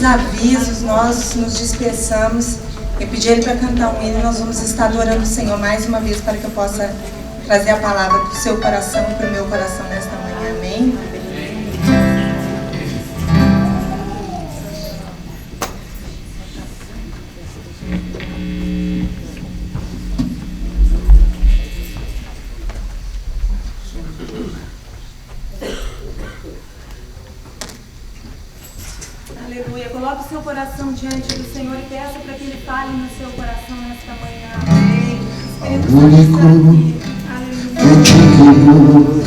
Avisos, nós nos dispersamos. Eu pedi ele para cantar um hino e nós vamos estar adorando o Senhor mais uma vez para que eu possa trazer a palavra para o seu coração e para o meu coração nesta manhã. Amém? Aleluia. Coloque o seu coração diante do Senhor e peça para que Ele fale no seu coração nesta manhã. Amém. Espírito Santo está aqui. Aleluia.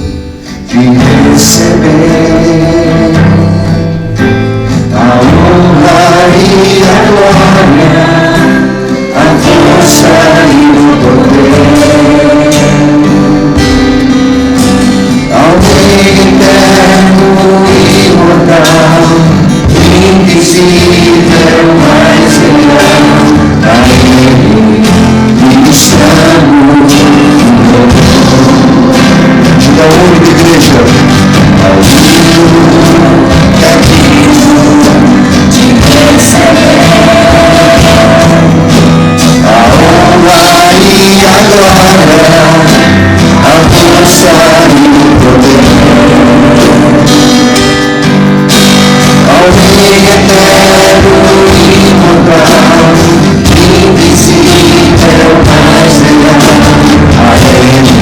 De receber a honra e a glória, a força e o poder, ao Rei eterno e imortal, invisível, mas real, a Ele ministramos o louvor. Da única igreja, ao vivo, é digno de receber a honra e a glória, a força e o poder, ao Rei eterno e imortal, invisível, mas real, a Ele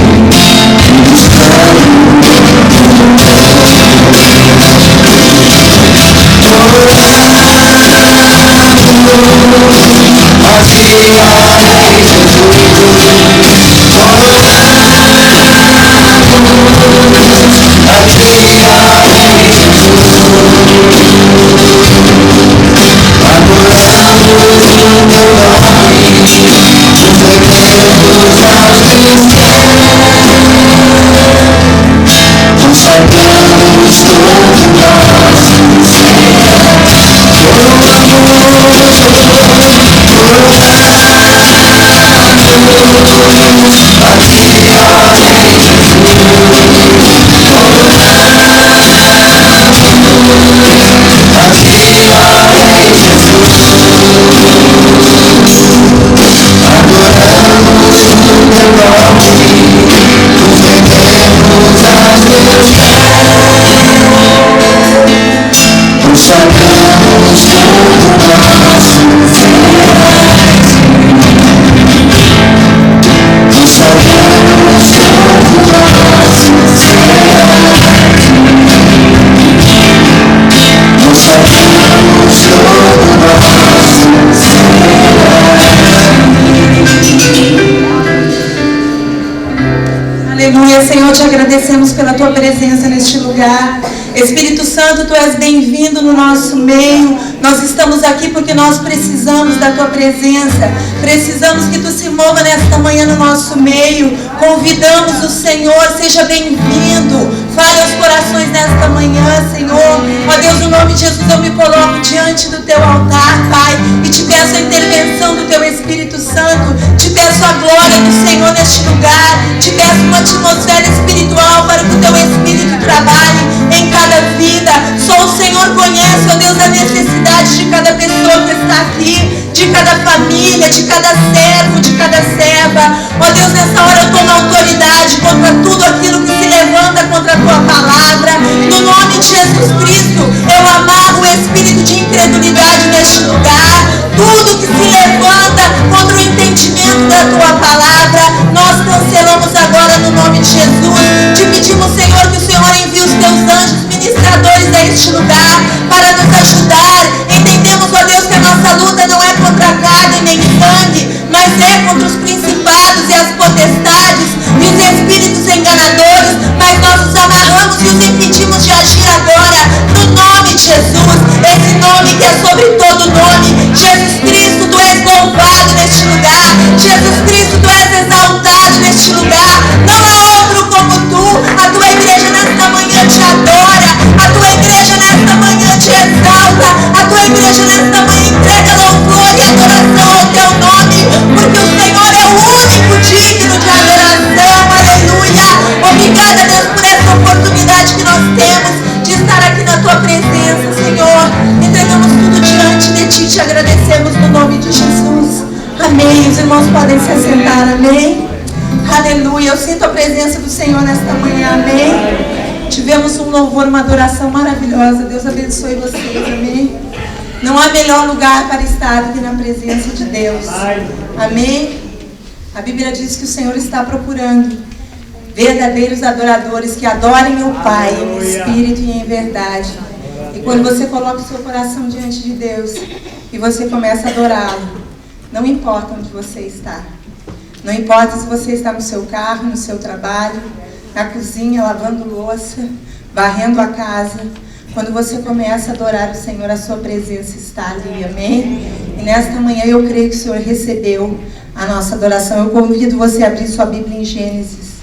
Aleluia, Senhor, te agradecemos pela tua presença neste lugar. Espírito Santo, tu és bem-vindo no nosso meio. Nós estamos aqui porque nós precisamos da tua presença. Precisamos que tu se mova nesta manhã no nosso meio. Convidamos o Senhor, seja bem-vindo. Fale aos corações nesta manhã, Senhor. Ó Deus, no nome de Jesus, eu me coloco diante do teu altar, Pai, e te peço a intervenção do teu Espírito Santo. Te peço a glória do Senhor neste lugar. Te peço uma atmosfera espiritual para que o teu Espírito trabalhe em cada vida. Só o Senhor conhece, ó Deus, a necessidade de cada pessoa que está aqui, de cada família, de cada servo, de cada serva. Ó Deus, nessa hora eu tomo autoridade contra tudo aquilo que se levanta contra a tua palavra. No nome de Jesus Cristo, eu amarro o espírito de incredulidade neste lugar. Tudo que se levanta contra o entendimento da tua palavra, nós cancelamos agora no nome de Jesus. Te pedimos, Senhor, que o Senhor envie os teus anjos ministradores a este lugar para nos ajudar. Entendemos, ó Deus, que a nossa luta não é contra a carne nem sangue, mas é contra os principados e as potestades e os espíritos enganadores. Mas nós os amarramos e os impedimos de agir agora no nome de Jesus, esse nome que é sobre todo nome. Jesus Cristo, tu és louvado neste lugar. Jesus Cristo, tu és exaltado neste lugar. Não há outro como tu. A tua igreja nesta manhã te adora. A tua igreja nesta manhã te exalta. A tua igreja nesta manhã entrega louvor e adoração ao teu nome, porque o Senhor é o único digno de adoração. Aleluia. Obrigada, Deus, por essa oportunidade que nós temos de estar aqui na tua presença, Senhor. Entregamos tudo diante e te agradecemos no nome de Jesus. Amém. Os irmãos podem se assentar. Amém. Aleluia. Eu sinto a presença do Senhor nesta manhã. Amém. Tivemos um louvor, uma adoração maravilhosa. Deus abençoe vocês. Amém. Não há melhor lugar para estar do que na presença de Deus. Amém. A Bíblia diz que o Senhor está procurando verdadeiros adoradores que adorem o Pai em espírito e em verdade. E quando você coloca o seu coração diante de Deus e você começa a adorá-lo, não importa onde você está. Não importa se você está no seu carro, no seu trabalho, na cozinha, lavando louça, varrendo a casa. Quando você começa a adorar o Senhor, a sua presença está ali, amém? E nesta manhã eu creio que o Senhor recebeu a nossa adoração. Eu convido você a abrir sua Bíblia em Gênesis,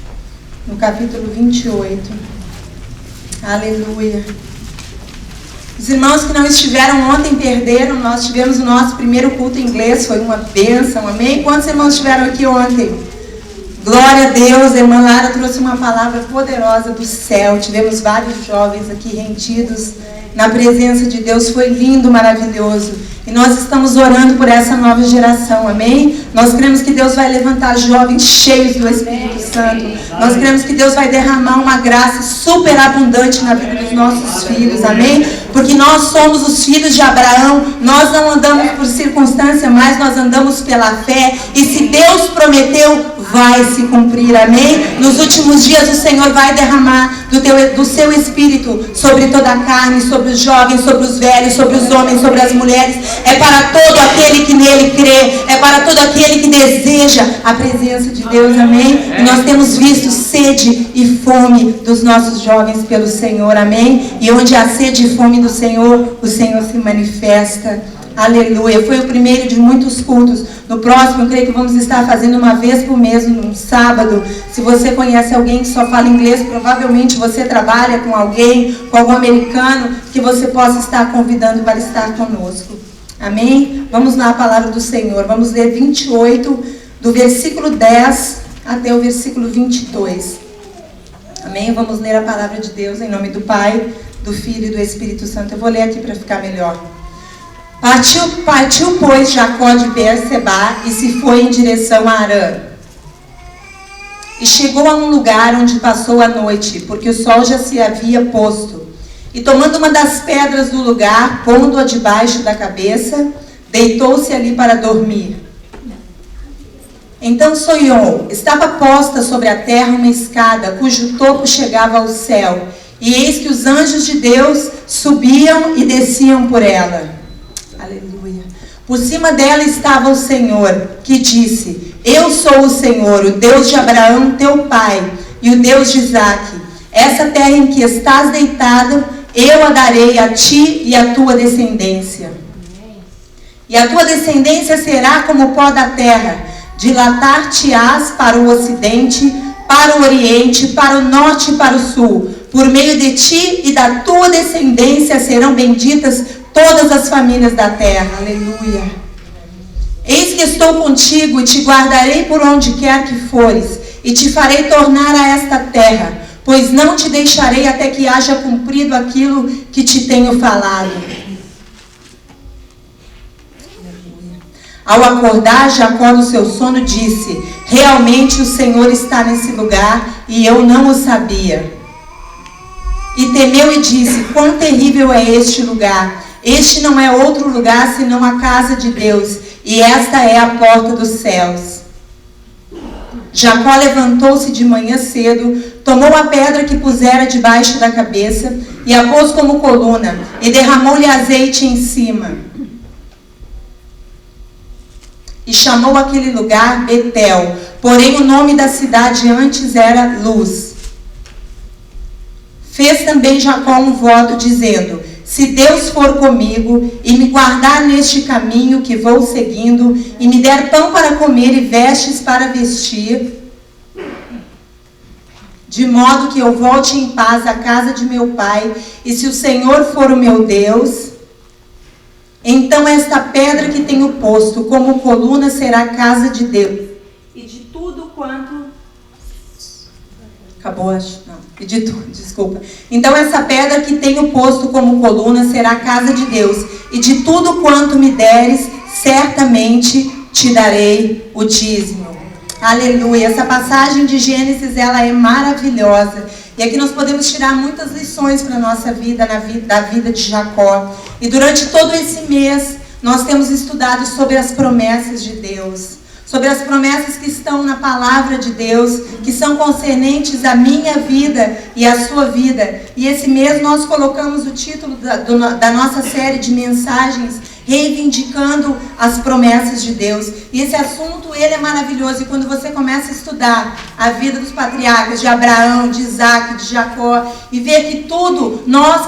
no capítulo 28. Aleluia. Os irmãos que não estiveram ontem perderam. Nós tivemos o nosso primeiro culto em inglês, foi uma bênção, amém? Quantos irmãos estiveram aqui ontem? Glória a Deus, a irmã Lara trouxe uma palavra poderosa do céu. Tivemos vários jovens aqui rendidos na presença de Deus. Foi lindo, maravilhoso. E nós estamos orando por essa nova geração, amém? Nós cremos que Deus vai levantar jovens cheios do Espírito Santo. Nós cremos que Deus vai derramar uma graça superabundante na vida dos nossos filhos, amém? Porque nós somos os filhos de Abraão. Nós não andamos por circunstância, mas nós andamos pela fé. E se Deus prometeu, vai se cumprir, amém? Nos últimos dias o Senhor vai derramar do seu Espírito sobre toda a carne, sobre os jovens, sobre os velhos, sobre os homens, sobre as mulheres. É para todo aquele que nele crê, é para todo aquele que deseja a presença de Deus, amém? E nós temos visto sede e fome dos nossos jovens pelo Senhor, amém? E onde há sede e fome do Senhor, o Senhor se manifesta. Aleluia. Foi o primeiro de muitos cultos. No próximo, eu creio que vamos estar fazendo uma vez por mês, num sábado. Se você conhece alguém que só fala inglês, provavelmente você trabalha com alguém, com algum americano, que você possa estar convidando para estar conosco. Amém? Vamos lá, a palavra do Senhor. Vamos ler 28, do versículo 10 até o versículo 22. Amém? Vamos ler a palavra de Deus em nome do Pai, do Filho e do Espírito Santo. Eu vou ler aqui para ficar melhor. Partiu, pois, Jacó de Beer-Sebá e se foi em direção a Harã. E chegou a um lugar onde passou a noite, porque o sol já se havia posto. E tomando uma das pedras do lugar, pondo-a debaixo da cabeça, deitou-se ali para dormir. Então sonhou, estava posta sobre a terra uma escada, cujo topo chegava ao céu. E eis que os anjos de Deus subiam e desciam por ela. Aleluia. Por cima dela estava o Senhor, que disse: Eu sou o Senhor, o Deus de Abraão, teu pai, e o Deus de Isaque. Essa terra em que estás deitada, eu a darei a ti e à tua descendência. E a tua descendência será como o pó da terra. Dilatar-te-ás para o ocidente, para o oriente, para o norte e para o sul. Por meio de ti e da tua descendência serão benditas todas as famílias da terra. Aleluia. Eis que estou contigo e te guardarei por onde quer que fores, e te farei tornar a esta terra, pois não te deixarei até que haja cumprido aquilo que te tenho falado. Ao acordar, Jacó no seu sono disse: Realmente o Senhor está nesse lugar e eu não o sabia. E temeu e disse: Quão terrível é este lugar! Este não é outro lugar senão a casa de Deus, e esta é a porta dos céus. Jacó levantou-se de manhã cedo, tomou a pedra que pusera debaixo da cabeça e a pôs como coluna, e derramou-lhe azeite em cima. E chamou aquele lugar Betel, porém o nome da cidade antes era Luz. Fez também Jacó um voto, dizendo: Se Deus for comigo e me guardar neste caminho que vou seguindo, e me der pão para comer e vestes para vestir, de modo que eu volte em paz à casa de meu pai, e se o Senhor for o meu Deus, então esta pedra que tenho posto como coluna será a casa de Deus. E de tudo quanto... Acabou, acho. Não. Então essa pedra que tenho posto como coluna será a casa de Deus, e de tudo quanto me deres, certamente te darei o dízimo. Aleluia. Essa passagem de Gênesis, ela é maravilhosa. E aqui nós podemos tirar muitas lições para a nossa vida, da vida de Jacó. E durante todo esse mês, nós temos estudado sobre as promessas de Deus. Sobre as promessas que estão na palavra de Deus, que são concernentes à minha vida e à sua vida. E esse mês nós colocamos o título da nossa série de mensagens, reivindicando as promessas de Deus. E esse assunto, ele é maravilhoso. E quando você começa a estudar a vida dos patriarcas, de Abraão, de Isaac, de Jacó, e ver que tudo, nós,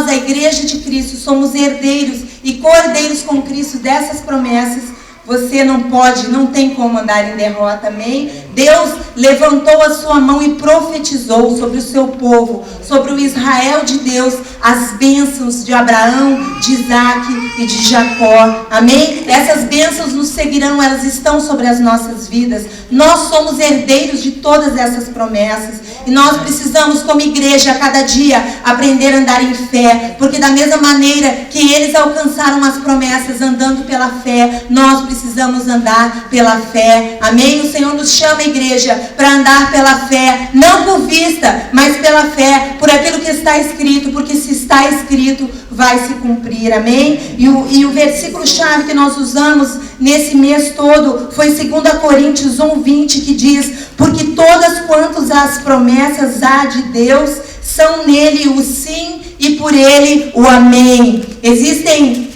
a igreja de Cristo, somos herdeiros e co-herdeiros com Cristo dessas promessas, você não tem como andar em derrota, amém? Deus levantou a sua mão e profetizou sobre o seu povo, sobre o Israel de Deus, as bênçãos de Abraão, de Isaac e de Jacó, amém? Essas bênçãos nos seguirão, elas estão sobre as nossas vidas. Nós somos herdeiros de todas essas promessas. E nós precisamos, como igreja, a cada dia, aprender a andar em fé. Porque da mesma maneira que eles alcançaram as promessas andando pela fé, nós precisamos andar pela fé. Amém? O Senhor nos chama, igreja, para andar pela fé. Não por vista, mas pela fé. Por aquilo que está escrito. Porque se está escrito, vai se cumprir. Amém? E o versículo-chave que nós usamos nesse mês todo foi 2 Coríntios 1:20, que diz: porque todas quantas as promessas há de Deus, são nele o sim e por ele o amém. Existem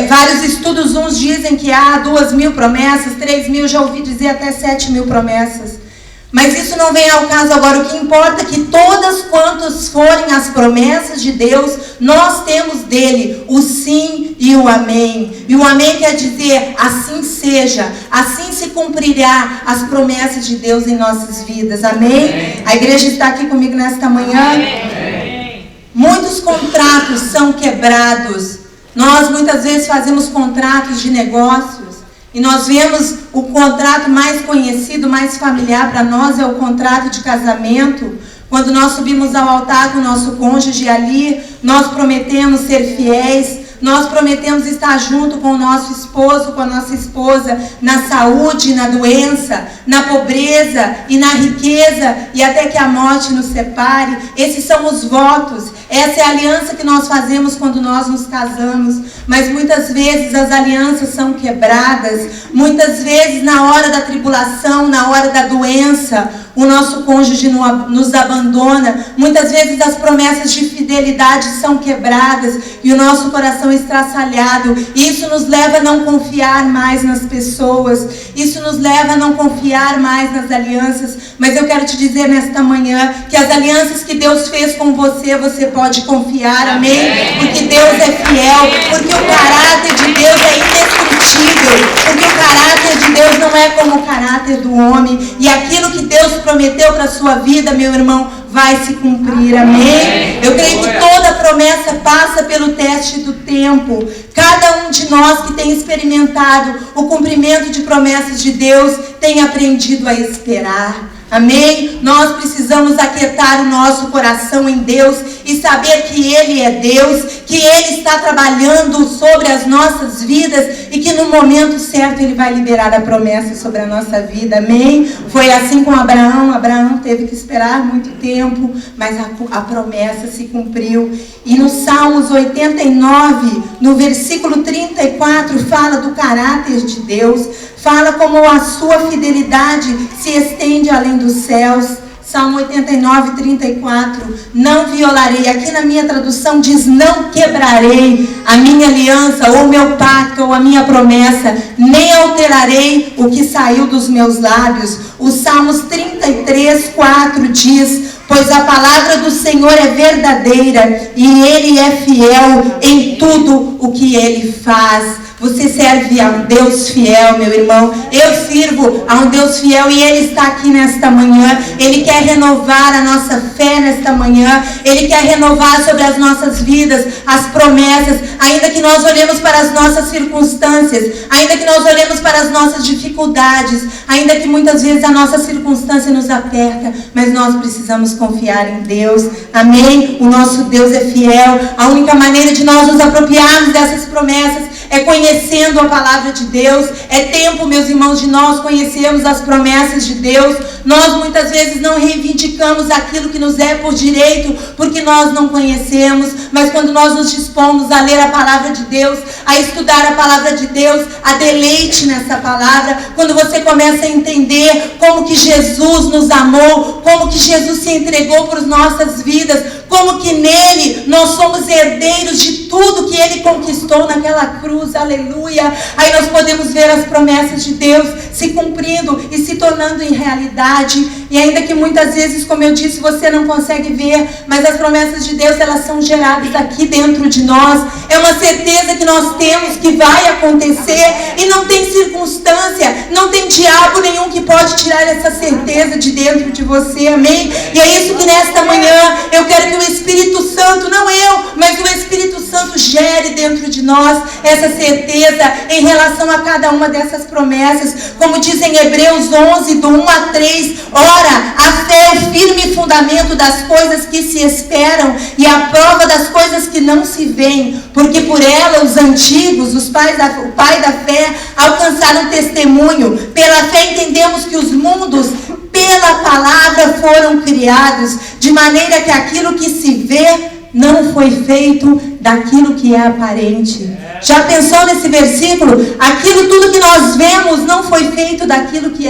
vários estudos. Uns dizem que há 2.000 promessas, 3.000, já ouvi dizer até 7.000 promessas. Mas isso não vem ao caso agora. O que importa é que todas quantas forem as promessas de Deus, nós temos dele o sim e o amém. E o amém quer dizer, assim seja, assim se cumprirá as promessas de Deus em nossas vidas. Amém? Amém. A igreja está aqui comigo nesta manhã. Amém. Muitos contratos são quebrados. Nós muitas vezes fazemos contratos de negócios. E nós vemos o contrato mais conhecido, mais familiar para nós é o contrato de casamento. Quando nós subimos ao altar com o nosso cônjuge ali, nós prometemos ser fiéis, nós prometemos estar junto com o nosso esposo, com a nossa esposa, na saúde, na doença, na pobreza e na riqueza, e até que a morte nos separe. Esses são os votos, essa é a aliança que nós fazemos quando nós nos casamos. Mas muitas vezes as alianças são quebradas, muitas vezes na hora da tribulação, na hora da doença, o nosso cônjuge nos abandona. Muitas vezes as promessas de fidelidade são quebradas e o nosso coração é estraçalhado. Isso nos leva a não confiar mais nas pessoas. Isso nos leva a não confiar mais nas alianças. Mas eu quero te dizer nesta manhã que as alianças que Deus fez com você, você pode confiar, amém? Porque Deus é fiel, porque o caráter de Deus é indestrutível, porque o caráter de Deus não é como o caráter do homem. E aquilo que Deus prometeu para a sua vida, meu irmão, vai se cumprir, amém? Eu creio que toda promessa passa pelo teste do tempo. Cada um de nós que tem experimentado o cumprimento de promessas de Deus tem aprendido a esperar. Amém? Nós precisamos aquietar o nosso coração em Deus e saber que Ele é Deus, que Ele está trabalhando sobre as nossas vidas e que no momento certo Ele vai liberar a promessa sobre a nossa vida. Amém? Foi assim com Abraão. Abraão teve que esperar muito tempo, mas a promessa se cumpriu. E no Salmos 89, no versículo 34, fala do caráter de Deus. Fala como a sua fidelidade se estende além dos céus. Salmo 89, 34. Não violarei. Aqui na minha tradução diz: não quebrarei a minha aliança, ou meu pacto, ou a minha promessa. Nem alterarei o que saiu dos meus lábios. O Salmos 33, 4 diz: pois a palavra do Senhor é verdadeira e Ele é fiel em tudo o que Ele faz. Você serve a um Deus fiel, meu irmão. Eu sirvo a um Deus fiel e Ele está aqui nesta manhã. Ele quer renovar a nossa fé nesta manhã. Ele quer renovar sobre as nossas vidas as promessas. Ainda que nós olhemos para as nossas circunstâncias, ainda que nós olhemos para as nossas dificuldades, ainda que muitas vezes a nossa circunstância nos aperta, mas nós precisamos confiar em Deus. Amém? O nosso Deus é fiel. A única maneira de nós nos apropriarmos dessas promessas é conhecendo a palavra de Deus. É tempo, meus irmãos, de nós conhecermos as promessas de Deus. Nós muitas vezes não reivindicamos aquilo que nos é por direito, porque nós não conhecemos. Mas quando nós nos dispomos a ler a palavra de Deus, a estudar a palavra de Deus, a deleite nessa palavra, quando você começa a entender como que Jesus nos amou, como que Jesus se entregou por nossas vidas, como que nele nós somos herdeiros de tudo que ele conquistou naquela cruz, aleluia. Aí nós podemos ver as promessas de Deus se cumprindo e se tornando em realidade. E ainda que muitas vezes, como eu disse, você não consegue ver, mas as promessas de Deus, elas são geradas aqui dentro de nós. É uma certeza que nós temos que vai acontecer, e não tem circunstância, não tem diabo nenhum que pode tirar essa certeza de dentro de você, amém? E é isso que nesta manhã eu quero que o Espírito Santo, não eu, mas o Espírito Santo gere dentro de nós essa certeza em relação a cada uma dessas promessas. Como diz em Hebreus 11, do 1 a 3, ora, a fé é o firme fundamento das coisas que se esperam e a prova das coisas que não se veem, porque por ela os antigos, o pai da fé, alcançaram testemunho. Pela fé entendemos que os mundos pela palavra foram criados, de maneira que aquilo que se vê não foi feito daquilo que é aparente. Já pensou nesse versículo? Aquilo tudo que nós vemos não foi feito daquilo que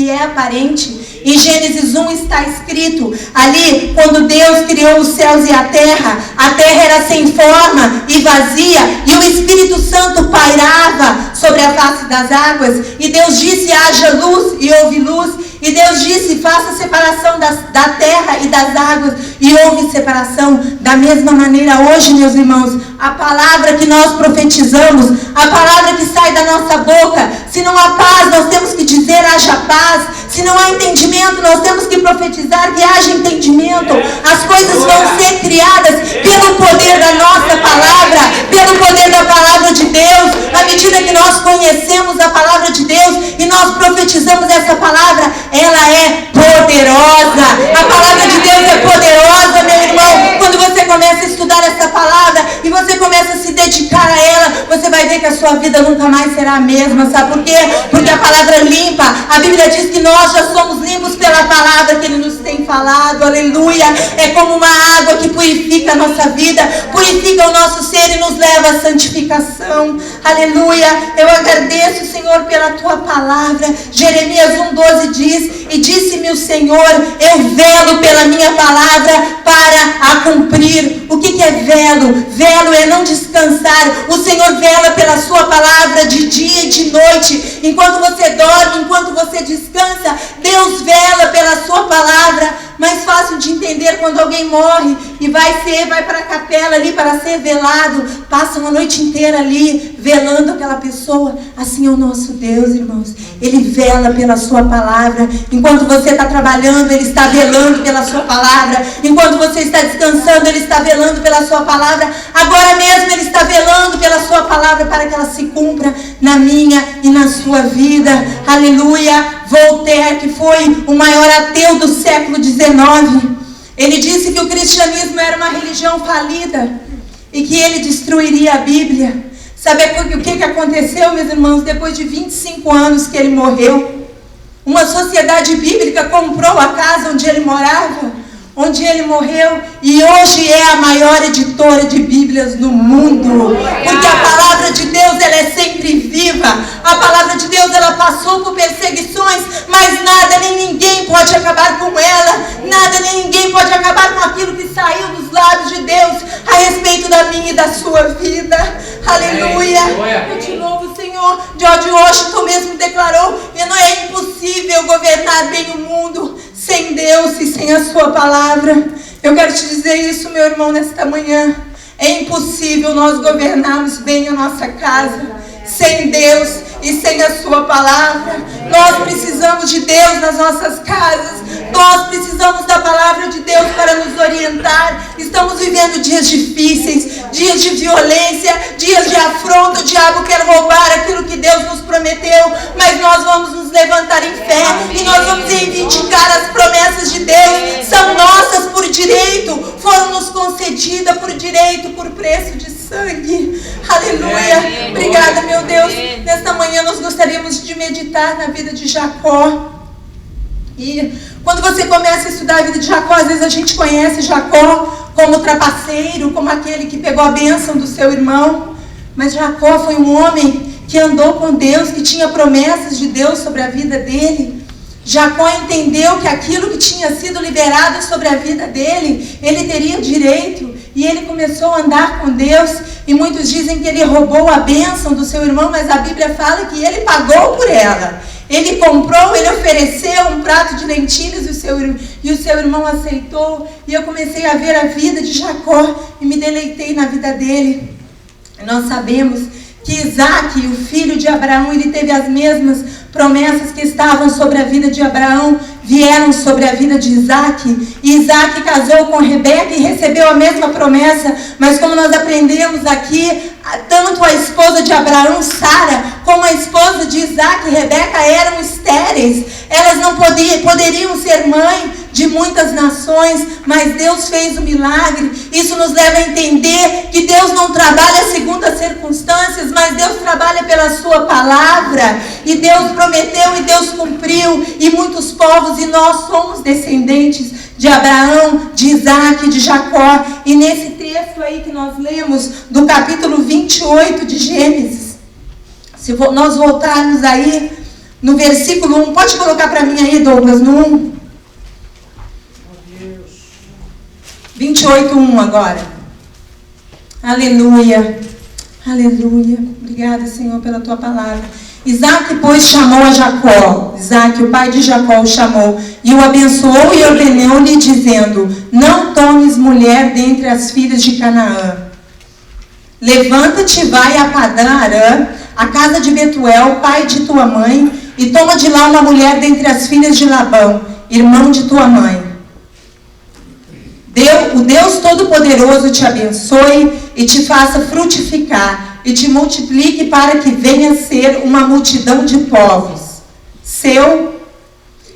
é aparente. Em Gênesis 1 está escrito, ali, quando Deus criou os céus e a terra era sem forma e vazia, e o Espírito Santo pairava sobre a face das águas, e Deus disse, haja luz, e houve luz, e Deus disse, faça separação da terra e das águas, e houve separação. Da mesma maneira hoje, meus irmãos, a palavra que nós profetizamos, a palavra que sai da nossa boca, se não há paz, nós temos que dizer, haja paz. Se não há entendimento, nós temos que profetizar que haja entendimento. As coisas vão ser criadas pelo poder da nossa palavra, pelo poder da palavra de Deus. À medida que nós conhecemos a palavra de Deus e nós profetizamos essa palavra, ela é poderosa. A palavra de Deus é poderosa, meu irmão. Quando você começa a estudar essa palavra e você começa a se dedicar a ela, você vai ver que a sua vida nunca mais será a mesma. Sabe por quê? Porque a palavra limpa. A Bíblia diz que nós já somos limpos pela palavra que Ele nos tem falado, aleluia. É como uma água que purifica a nossa vida, purifica o nosso ser e nos leva à santificação, aleluia. Eu agradeço, Senhor, pela Tua palavra. Jeremias 1,12 diz, e disse-me o Senhor, eu velo pela minha palavra para a cumprir. O que é velo? Velo é não descansar. O Senhor vela pela sua palavra de dia e de noite. Enquanto você dorme, enquanto você descansa, Deus vela pela sua palavra. Mais fácil de entender quando alguém morre e vai para a capela ali para ser velado, passa uma noite inteira ali velando aquela pessoa. Assim é o nosso Deus, irmãos. Ele vela pela sua palavra. Enquanto você está trabalhando, Ele está velando pela sua palavra. Enquanto você está descansando, Ele está velando pela sua palavra. Agora mesmo Ele está velando pela sua palavra para que ela se cumpra na minha e na sua vida. Aleluia. Voltaire, que foi o maior ateu do século XIX, ele disse que o cristianismo era uma religião falida e que ele destruiria a Bíblia. Sabe o que aconteceu, meus irmãos? Depois de 25 anos que ele morreu, uma sociedade bíblica comprou a casa onde ele morava, onde ele morreu, e hoje é a maior editora de Bíblias no mundo, porque a palavra de Deus, ela é sempre viva. A palavra de Deus, ela passou por perseguições, mas nada nem ninguém pode acabar com ela, nada nem ninguém pode acabar com aquilo que saiu dos lábios de Deus a respeito da minha e da sua vida. Aleluia. Eu te louvo, Senhor. George Washington mesmo declarou que não é impossível governar bem o mundo sem Deus e sem a sua palavra. Eu quero te dizer isso, meu irmão, nesta manhã. É impossível nós governarmos bem a nossa casa. sem Deus e sem a sua palavra. Nós precisamos de Deus nas nossas casas. Nós precisamos da palavra de Deus para nos orientar. Estamos vivendo dias difíceis, dias de violência, dias de afronta. O diabo quer roubar aquilo que Deus nos prometeu, mas nós vamos nos levantar em fé e nós vamos reivindicar as promessas de Deus. São nossas por direito, foram nos concedidas por direito, por preço de sangue. Aleluia. Obrigada, meu Deus. Nesta manhã nós gostaríamos de meditar na vida de Jacó. E quando você começa a estudar a vida de Jacó, às vezes a gente conhece Jacó como trapaceiro, como aquele que pegou a bênção do seu irmão. Mas Jacó foi um homem que andou com Deus, que tinha promessas de Deus sobre a vida dele. Jacó entendeu que aquilo que tinha sido liberado sobre a vida dele, ele teria direito. E ele começou a andar com Deus. E muitos dizem que ele roubou a bênção do seu irmão, mas a Bíblia fala que ele pagou por ela. Ele comprou, ele ofereceu um prato de lentilhas e o seu irmão aceitou. E eu comecei a ver a vida de Jacó e me deleitei na vida dele. Nós sabemos que Isaac, o filho de Abraão, ele teve as mesmas promessas que estavam sobre a vida de Abraão, vieram sobre a vida de Isaac. E Isaac casou com Rebeca e recebeu a mesma promessa. Mas como nós aprendemos aqui, tanto a esposa de Abraão, Sara, como a esposa de Isaac, Rebeca, eram estéreis. Elas não poderiam ser mãe de muitas nações, mas Deus fez um milagre. Isso nos leva a entender que Deus não trabalha segundo as circunstâncias, mas Deus trabalha pela sua palavra. E Deus prometeu e Deus cumpriu. E muitos povos, e nós somos descendentes de Abraão, de Isaac, de Jacó. E nesse texto aí que nós lemos, do capítulo 28 de Gênesis, se nós voltarmos aí no versículo 1, pode colocar para mim aí, Douglas, no 1. 28:1 agora. Aleluia. Aleluia. Obrigada, Senhor, pela tua palavra. Isaac, pois, chamou a Jacó. Isaac, o pai de Jacó, o chamou e o abençoou e ordenou-lhe, dizendo: não tomes mulher dentre as filhas de Canaã. Levanta-te e vai a Padã Arã, a casa de Betuel, pai de tua mãe, e toma de lá uma mulher dentre as filhas de Labão, irmão de tua mãe. O Deus Todo-Poderoso te abençoe e te faça frutificar e te multiplique para que venha a ser uma multidão de povos seu,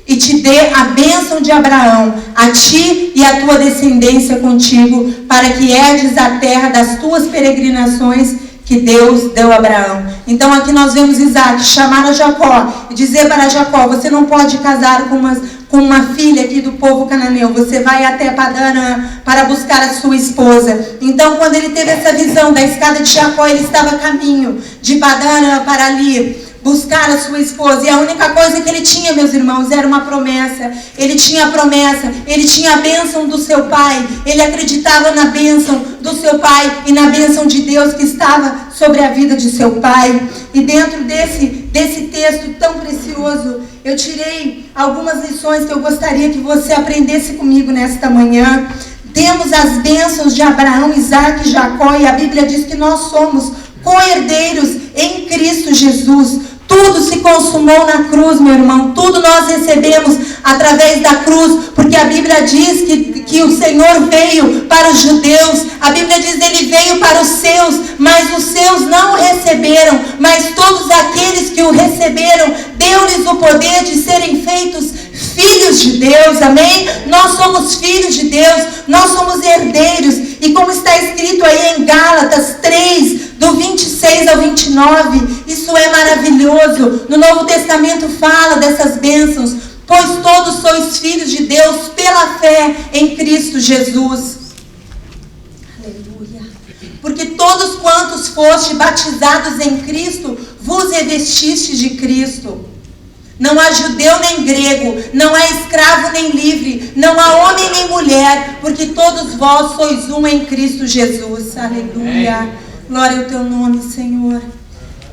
e te dê a bênção de Abraão, a ti e a tua descendência contigo, para que herdes a terra das tuas peregrinações que Deus deu a Abraão. Então aqui nós vemos Isaac chamar a Jacó e dizer para Jacó: você não pode casar com uma filha aqui do povo cananeu, você vai até Padã para buscar a sua esposa. Então quando ele teve essa visão da escada de Jacó, ele estava a caminho de Padã para ali buscar a sua esposa, e a única coisa que ele tinha, meus irmãos, era uma promessa. Ele tinha a promessa, ele tinha a bênção do seu pai, ele acreditava na bênção do seu pai e na bênção de Deus que estava sobre a vida de seu pai. E dentro desse texto tão precioso, eu tirei algumas lições que eu gostaria que você aprendesse comigo nesta manhã. Temos as bênçãos de Abraão, Isaac e Jacó, e a Bíblia diz que nós somos co-herdeiros em Cristo Jesus. Tudo se consumou na cruz, meu irmão. Tudo nós recebemos através da cruz, porque a Bíblia diz que o Senhor veio para os judeus. A Bíblia diz que Ele veio para os seus, mas os seus não o receberam. Mas todos aqueles que o receberam, deu-lhes o poder de serem feitos filhos de Deus, amém? Nós somos filhos de Deus, nós somos herdeiros. E como está escrito aí em Gálatas 3, do 26 ao 29, isso é maravilhoso. No Novo Testamento fala dessas bênçãos: pois todos sois filhos de Deus pela fé em Cristo Jesus. Aleluia. Porque todos quantos foste batizados em Cristo, vos revestistes de Cristo. Não há judeu nem grego, não há escravo nem livre, não há homem nem mulher, porque todos vós sois um em Cristo Jesus. Aleluia. Glória ao teu nome, Senhor.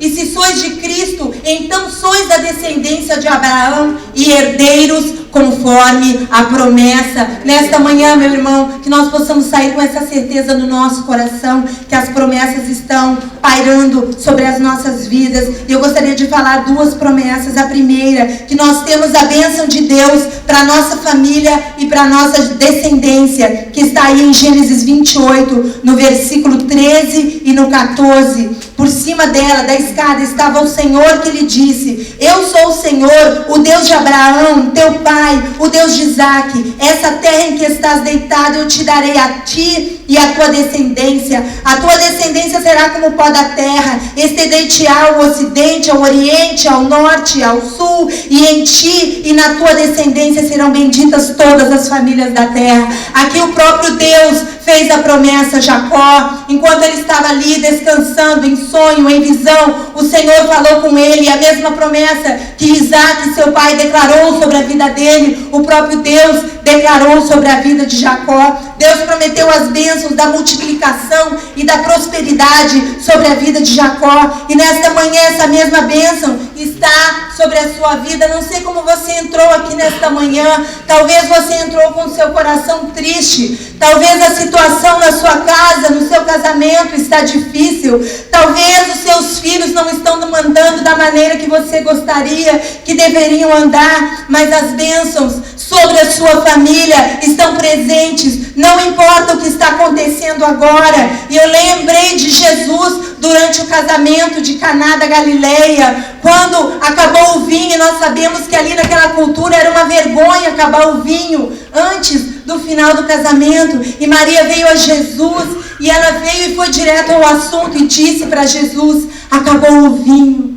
E se sois de Cristo, então sois da descendência de Abraão e herdeiros conforme a promessa. Nesta manhã, meu irmão, que nós possamos sair com essa certeza no nosso coração, que as promessas estão pairando sobre as nossas vidas. E eu gostaria de falar duas promessas. A primeira, que nós temos a bênção de Deus para a nossa família e para a nossa descendência, que está aí em Gênesis 28, no versículo 13 e no 14. Por cima dela, da escada, estava o Senhor que lhe disse: eu sou o Senhor, o Deus de Abraão, teu pai, o Deus de Isaque. Essa terra em que estás deitado eu te darei a ti e a tua descendência. A tua descendência será como o pó da terra. Estendei-te ao ocidente, ao oriente, ao norte, ao sul. E em ti e na tua descendência serão benditas todas as famílias da terra. Aqui o próprio Deus fez a promessa a Jacó. Enquanto ele estava ali descansando em sonho, em visão, o Senhor falou com ele. E a mesma promessa que Isaque, seu pai, declarou sobre a vida dele, o próprio Deus declarou sobre a vida de Jacó. Deus prometeu as bênçãos da multiplicação e da prosperidade sobre a vida de Jacó. E nesta manhã essa mesma bênção está sobre a sua vida. Não sei como você entrou aqui nesta manhã. Talvez você entrou com o seu coração triste. Talvez a situação na sua casa, no seu casamento está difícil. Talvez os seus filhos não estão andando da maneira que você gostaria que deveriam andar. Mas as bênçãos sobre a sua família estão presentes. Não importa o que está acontecendo agora. E eu lembrei de Jesus durante o casamento de Caná da Galileia, quando acabou o vinho. E nós sabemos que ali naquela cultura era uma vergonha acabar o vinho antes do final do casamento. E Maria veio a Jesus, e ela veio e foi direto ao assunto e disse para Jesus: acabou o vinho.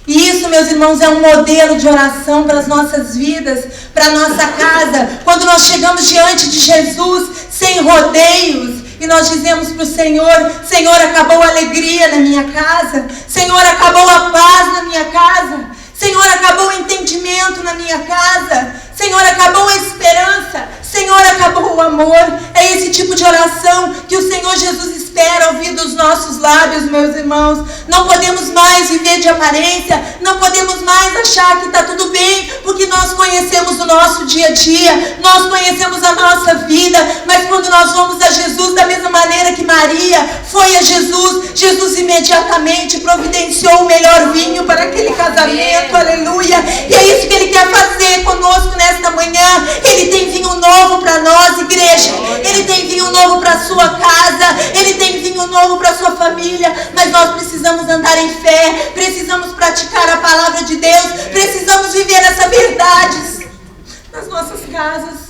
E isso, meus irmãos, é um modelo de oração para as nossas vidas, para a nossa casa. Quando nós chegamos diante de Jesus, sem rodeios, e nós dizemos para o Senhor: Senhor, acabou a alegria na minha casa. Senhor, acabou a paz na minha casa. Senhor, acabou o entendimento na minha casa. Senhor, acabou a esperança. Senhor, acabou o amor. É esse tipo de oração que o Senhor Jesus espera ouvir dos nossos lábios, meus irmãos. Não podemos mais viver de aparência. Não podemos mais achar que está tudo bem, porque nós conhecemos o nosso dia a dia. Nós conhecemos a nossa vida. Mas quando nós vamos a Jesus da mesma maneira que Maria foi a Jesus, Jesus imediatamente providenciou o melhor vinho para aquele casamento. Aleluia. E é isso que Ele quer fazer conosco nesta manhã. Ele tem vinho novo para nós, igreja. Ele tem vinho novo para a sua casa. Ele tem vinho novo para a sua família. Mas nós precisamos andar em fé. Precisamos praticar a palavra de Deus. Precisamos viver essa verdade nas nossas casas.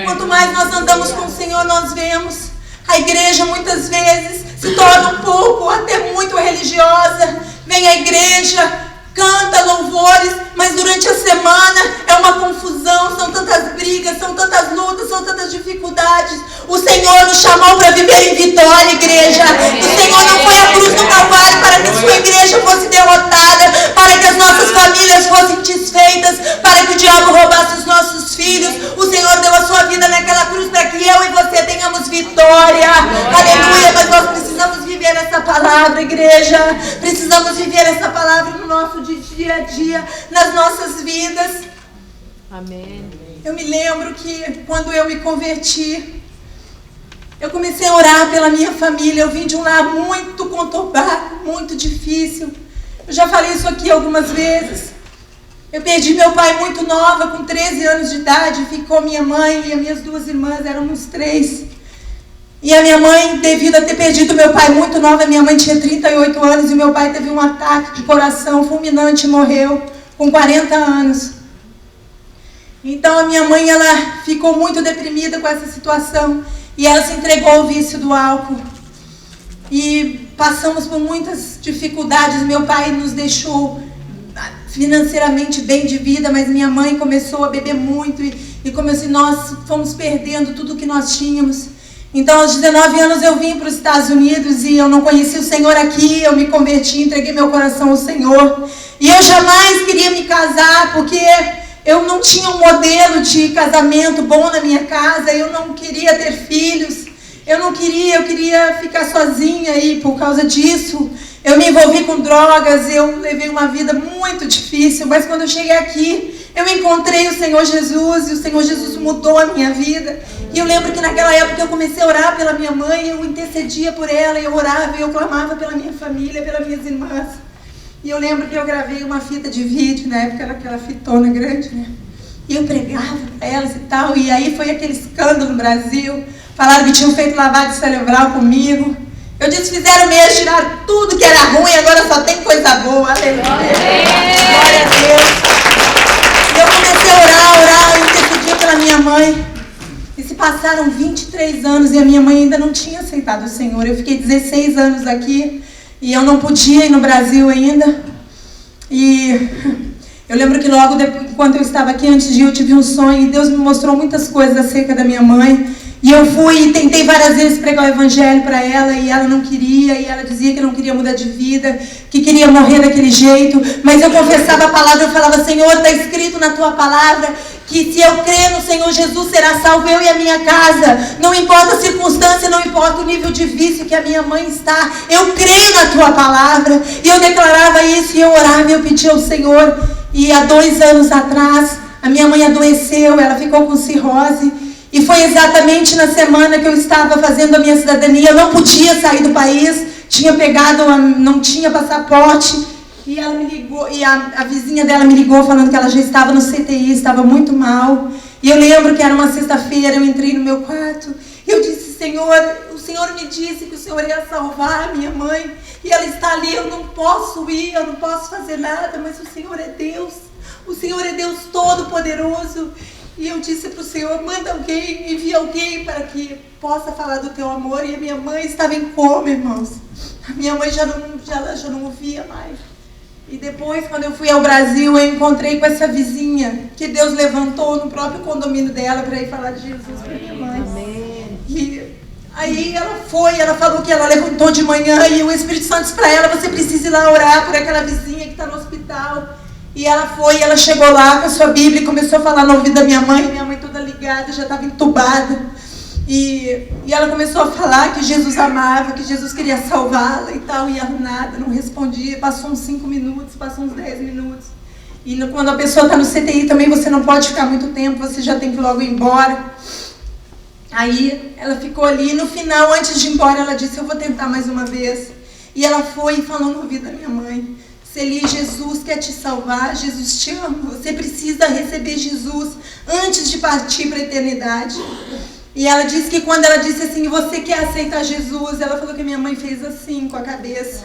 Quanto mais nós andamos com o Senhor, nós vemos a igreja muitas vezes se torna um pouco, até muito religiosa. Vem à igreja, canta louvores, mas durante a semana é uma confusão, são tantas brigas, são tantas lutas, são tantas dificuldades. O Senhor nos chamou para viver em vitória, igreja. O Senhor não foi à cruz do Calvário para que sua igreja fosse derrotada, para que as nossas famílias fossem desfeitas, para que o diabo roubasse os nossos filhos. O Senhor deu a sua vida naquela cruz para que eu e você tenhamos vitória. Aleluia. Mas nós precisamos viver essa palavra, igreja. Precisamos viver essa palavra no nosso dia a dia, nas nossas vidas. Amém. Eu me lembro que quando eu me converti, eu comecei a orar pela minha família. Eu vim de um lar muito conturbado, muito difícil. Eu já falei isso aqui algumas vezes. Eu perdi meu pai muito nova, com 13 anos de idade. Ficou minha mãe e as minhas duas irmãs, éramos 3. E a minha mãe, devido a ter perdido meu pai muito nova, minha mãe tinha 38 anos e meu pai teve um ataque de coração fulminante e morreu com 40 anos. Então a minha mãe, ela ficou muito deprimida com essa situação e ela se entregou ao vício do álcool. E passamos por muitas dificuldades. Meu pai nos deixou financeiramente bem de vida, mas minha mãe começou a beber muito e como assim, nós fomos perdendo tudo que nós tínhamos. Então, aos 19 anos eu vim para os Estados Unidos e eu não conheci o Senhor aqui. Eu me converti, entreguei meu coração ao Senhor. E eu jamais queria me casar, porque eu não tinha um modelo de casamento bom na minha casa. Eu não queria ter filhos. Eu queria ficar sozinha e por causa disso eu me envolvi com drogas. Eu levei uma vida muito difícil, mas quando eu cheguei aqui, Eu encontrei o Senhor Jesus e o Senhor Jesus mudou a minha vida. E eu lembro que naquela época eu comecei a orar pela minha mãe, eu intercedia por ela, eu orava e eu clamava pela minha família, pelas minhas irmãs. E eu lembro que eu gravei uma fita de vídeo, na época era aquela fitona grande, né? E eu pregava para elas e tal, e aí foi aquele escândalo no Brasil. Falaram que tinham feito lavagem cerebral comigo. Eu disse, fizeram mesmo, tiraram tudo que era ruim, agora só tem coisa boa. Aleluia. Glória a Deus. E eu comecei a orar, eu intercedia pela minha mãe. E se passaram 23 anos e a minha mãe ainda não tinha aceitado o Senhor. Eu fiquei 16 anos aqui e eu não podia ir no Brasil ainda. E eu lembro que logo depois, enquanto eu estava aqui, antes de ir, eu tive um sonho e Deus me mostrou muitas coisas acerca da minha mãe. E eu fui e tentei várias vezes pregar o evangelho para ela e ela não queria, e ela dizia que não queria mudar de vida, que queria morrer daquele jeito. Mas eu confessava a palavra, eu falava, Senhor, está escrito na tua palavra que se eu crer no Senhor Jesus será salvo eu e a minha casa. Não importa a circunstância, não importa o nível de vício que a minha mãe está, eu creio na tua palavra. E eu declarava isso e eu orava e eu pedia ao Senhor. E há 2 anos atrás, a minha mãe adoeceu, ela ficou com cirrose. E foi exatamente na semana que eu estava fazendo a minha cidadania. Eu não podia sair do país, não tinha passaporte. E ela me ligou, e a vizinha dela me ligou falando que ela já estava no CTI, estava muito mal. E eu lembro que era uma sexta-feira, eu entrei no meu quarto. E eu disse, Senhor, o Senhor me disse que o Senhor ia salvar a minha mãe. E ela está ali, eu não posso ir, eu não posso fazer nada, mas o Senhor é Deus. O Senhor é Deus Todo-Poderoso. E eu disse para o Senhor, manda alguém, envia alguém para que possa falar do teu amor. E a minha mãe estava em coma, irmãos. A minha mãe já não ouvia mais. E depois, quando eu fui ao Brasil, eu encontrei com essa vizinha que Deus levantou no próprio condomínio dela para ir falar de Jesus para minha mãe. Amém. E aí ela falou que ela levantou de manhã e o Espírito Santo disse para ela, você precisa ir lá orar por aquela vizinha que está no hospital. E ela foi, ela chegou lá com a sua Bíblia e começou a falar no ouvido da minha mãe toda ligada, já estava entubada. E ela começou a falar que Jesus amava, que Jesus queria salvá-la e tal, e ela nada, não respondia. Passou uns 5 minutos, passou uns 10 minutos. E quando a pessoa está no CTI também, você não pode ficar muito tempo, você já tem que logo ir embora. Aí ela ficou ali, no final, antes de ir embora, ela disse, eu vou tentar mais uma vez. E ela foi e falou no ouvido da minha mãe, Celi, Jesus quer te salvar, Jesus te ama, você precisa receber Jesus antes de partir para a eternidade. E ela disse que quando ela disse assim, você quer aceitar Jesus? Ela falou que minha mãe fez assim com a cabeça.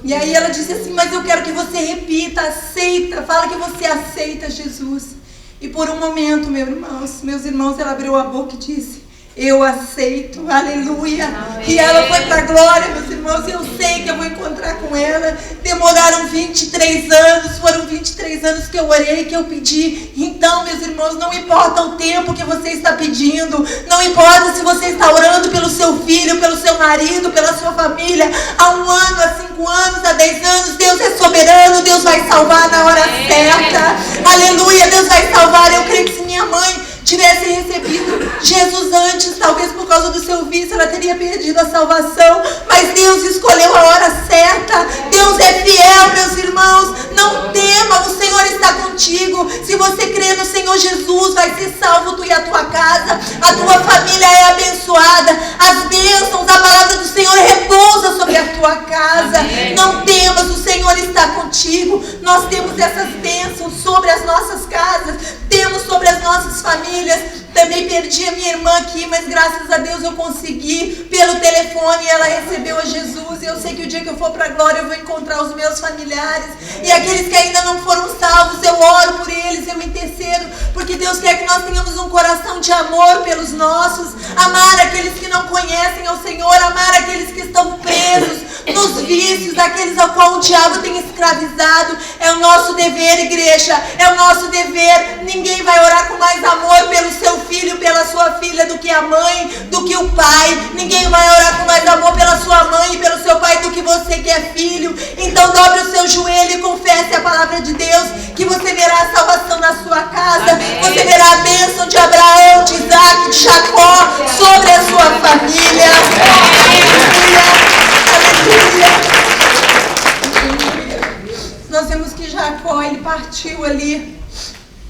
E aí ela disse assim, mas eu quero que você repita, aceita, fala que você aceita Jesus. E por um momento, meus irmãos, ela abriu a boca e disse, eu aceito, aleluia. E ela foi para a glória, meus irmãos, e eu sei que eu vou encontrar com ela. Demoraram 23 anos, foram 23 anos que eu orei, que eu pedi. Então, meus irmãos, não importa o tempo que você está pedindo, não importa se você está orando pelo seu filho, pelo seu marido, pela sua família, há 1 ano, há 5 anos, há 10 anos, Deus é soberano, Deus vai salvar na hora certa, aleluia, Deus vai salvar. Eu creio que se minha mãe tivesse recebido Jesus antes, talvez por causa do seu vício, ela teria perdido a salvação, mas Deus escolheu a hora certa. Deus é fiel, meus irmãos, não tema, o Senhor está contigo. Se você crê no Senhor Jesus, vai ser salvo tu e a tua casa, a tua família é abençoada, as bênçãos, a palavra do Senhor repousa sobre a tua casa. Amém. Não temas, o Senhor está contigo. Nós temos essas bênçãos sobre as nossas casas, temos sobre as nossas famílias. Também perdi a minha irmã aqui, mas graças a Deus eu consegui pelo telefone, ela recebeu a Jesus. E eu sei que o dia que eu for para a glória eu vou encontrar os meus familiares. E aqueles que ainda não foram salvos, eu oro por eles, eu intercedo, porque Deus quer que nós tenhamos um coração de amor pelos nossos, amar aqueles que não conhecem ao Senhor, amar aqueles que estão presos nos vícios, aqueles ao qual o diabo tem escravizado. É o nosso dever, igreja, é o nosso dever. Ninguém vai orar com mais amor pelo seu filho, pela sua filha, do que a mãe, do que o pai. Ninguém vai orar com mais amor pela sua mãe e pelo seu pai do que você que é filho. Então dobre o seu joelho e confesse a palavra de Deus, que você verá a salvação na sua casa. Amém. Você verá a bênção de Abraão, de Isaac, de Jacó sobre a sua família. Aleluia. Nós vemos que Jacó, ele partiu ali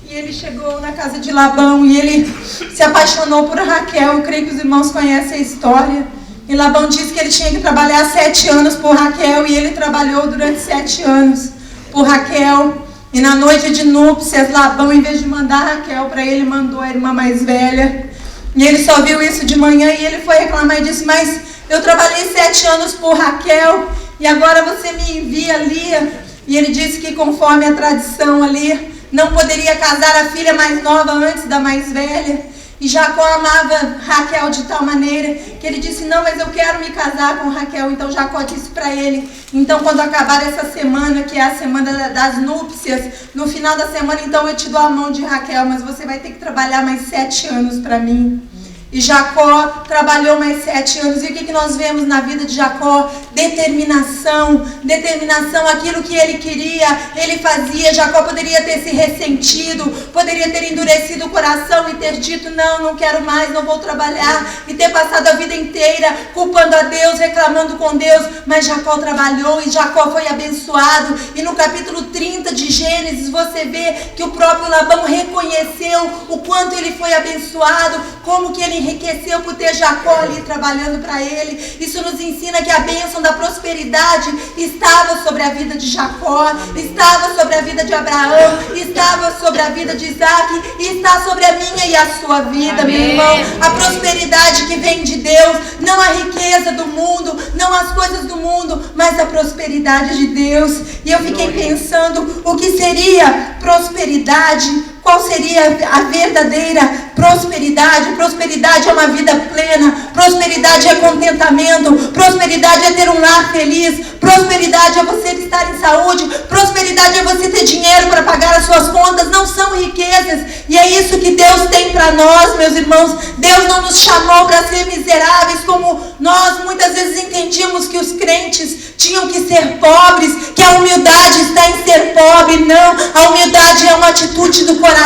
E ele chegou na casa de Labão e ele se apaixonou por Raquel. Eu creio que os irmãos conhecem a história. E Labão disse que ele tinha que trabalhar 7 anos por Raquel. E ele trabalhou durante 7 anos por Raquel. E na noite de núpcias, Labão, em vez de mandar Raquel para ele, mandou a irmã mais velha. E ele só viu isso de manhã e ele foi reclamar e disse: mas eu trabalhei 7 anos por Raquel e agora você me envia Lia. E ele disse que conforme a tradição ali, não poderia casar a filha mais nova antes da mais velha. E Jacó amava Raquel de tal maneira que ele disse: não, mas eu quero me casar com Raquel. Então Jacó disse para ele: então quando acabar essa semana, que é a semana das núpcias, no final da semana então eu te dou a mão de Raquel, mas você vai ter que trabalhar mais 7 anos para mim. E Jacó trabalhou mais 7 anos. E o que nós vemos na vida de Jacó? Determinação. Determinação, aquilo que ele queria, ele fazia. Jacó poderia ter se ressentido, poderia ter endurecido o coração e ter dito: não, não quero mais, não vou trabalhar. E ter passado a vida inteira culpando a Deus, reclamando com Deus. Mas Jacó trabalhou e Jacó foi abençoado. E no capítulo 30 de Gênesis, você vê que o próprio Labão reconheceu o quanto ele foi abençoado, como que ele enriqueceu por ter Jacó ali trabalhando para ele. Isso nos ensina que a bênção da prosperidade estava sobre a vida de Jacó, estava sobre a vida de Abraão, estava sobre a vida de Isaac e está sobre a minha e a sua vida. Amém. Meu irmão. A prosperidade que vem de Deus, não a riqueza do mundo, não as coisas do mundo, mas a prosperidade de Deus. E eu fiquei pensando, o que seria prosperidade? Qual seria a verdadeira prosperidade? Prosperidade é uma vida plena. Prosperidade é contentamento. Prosperidade é ter um lar feliz. Prosperidade é você estar em saúde. Prosperidade é você ter dinheiro para pagar as suas contas. Não são riquezas. E é isso que Deus tem para nós, meus irmãos. Deus não nos chamou para ser miseráveis, como nós muitas vezes entendíamos que os crentes tinham que ser pobres, que a humildade está em ser pobre. Não, a humildade é uma atitude do coração.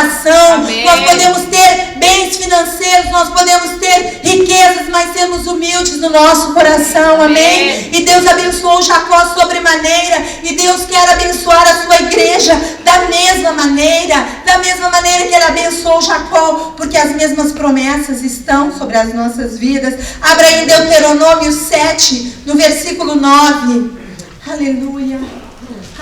Amém. Nós podemos ter bens financeiros, nós podemos ter riquezas, mas sermos humildes no nosso coração. Amém? E Deus abençoou Jacó sobremaneira, e Deus quer abençoar a sua igreja da mesma maneira que ele abençoou Jacó, porque as mesmas promessas estão sobre as nossas vidas. Abra aí em Deuteronômio 7, no versículo 9. Aleluia.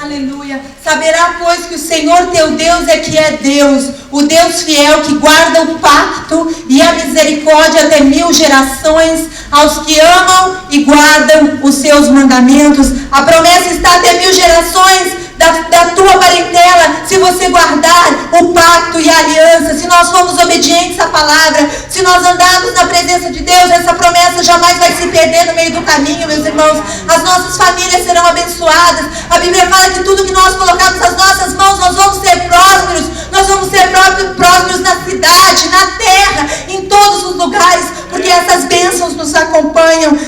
Aleluia. Saberá, pois, que o Senhor teu Deus é que é Deus, o Deus fiel, que guarda o pacto e a misericórdia até 1000 gerações aos que amam e guardam os seus mandamentos. A promessa está até 1000 gerações da tua parentela, se você guardar o pacto e a aliança, se nós formos obedientes à palavra, se nós andarmos na presença de Deus, essa promessa jamais vai se perder no meio do caminho, meus irmãos. As nossas famílias serão abençoadas. A Bíblia fala que tudo que nós colocarmos nas nossas mãos, nós vamos ser prósperos. Nós vamos ser prósperos na cidade, na terra, em todos os lugares, porque essas bênçãos nos acompanham.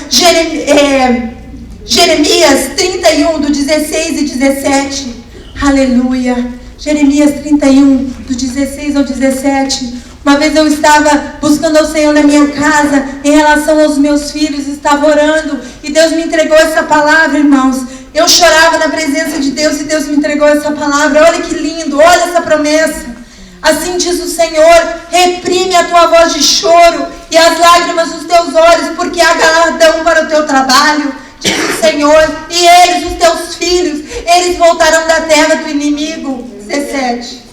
Jeremias 31, do 16 e 17. Aleluia. Jeremias 31, do 16 ao 17. Uma vez eu estava buscando ao Senhor na minha casa em relação aos meus filhos, estava orando e Deus me entregou essa palavra, irmãos. Eu chorava na presença de Deus e Deus me entregou essa palavra. Olha que lindo, olha essa promessa. Assim diz o Senhor: reprime a tua voz de choro e as lágrimas dos teus olhos, porque há galardão para o teu trabalho, diz o Senhor, e eles, os teus filhos, eles voltarão da terra do inimigo. 17.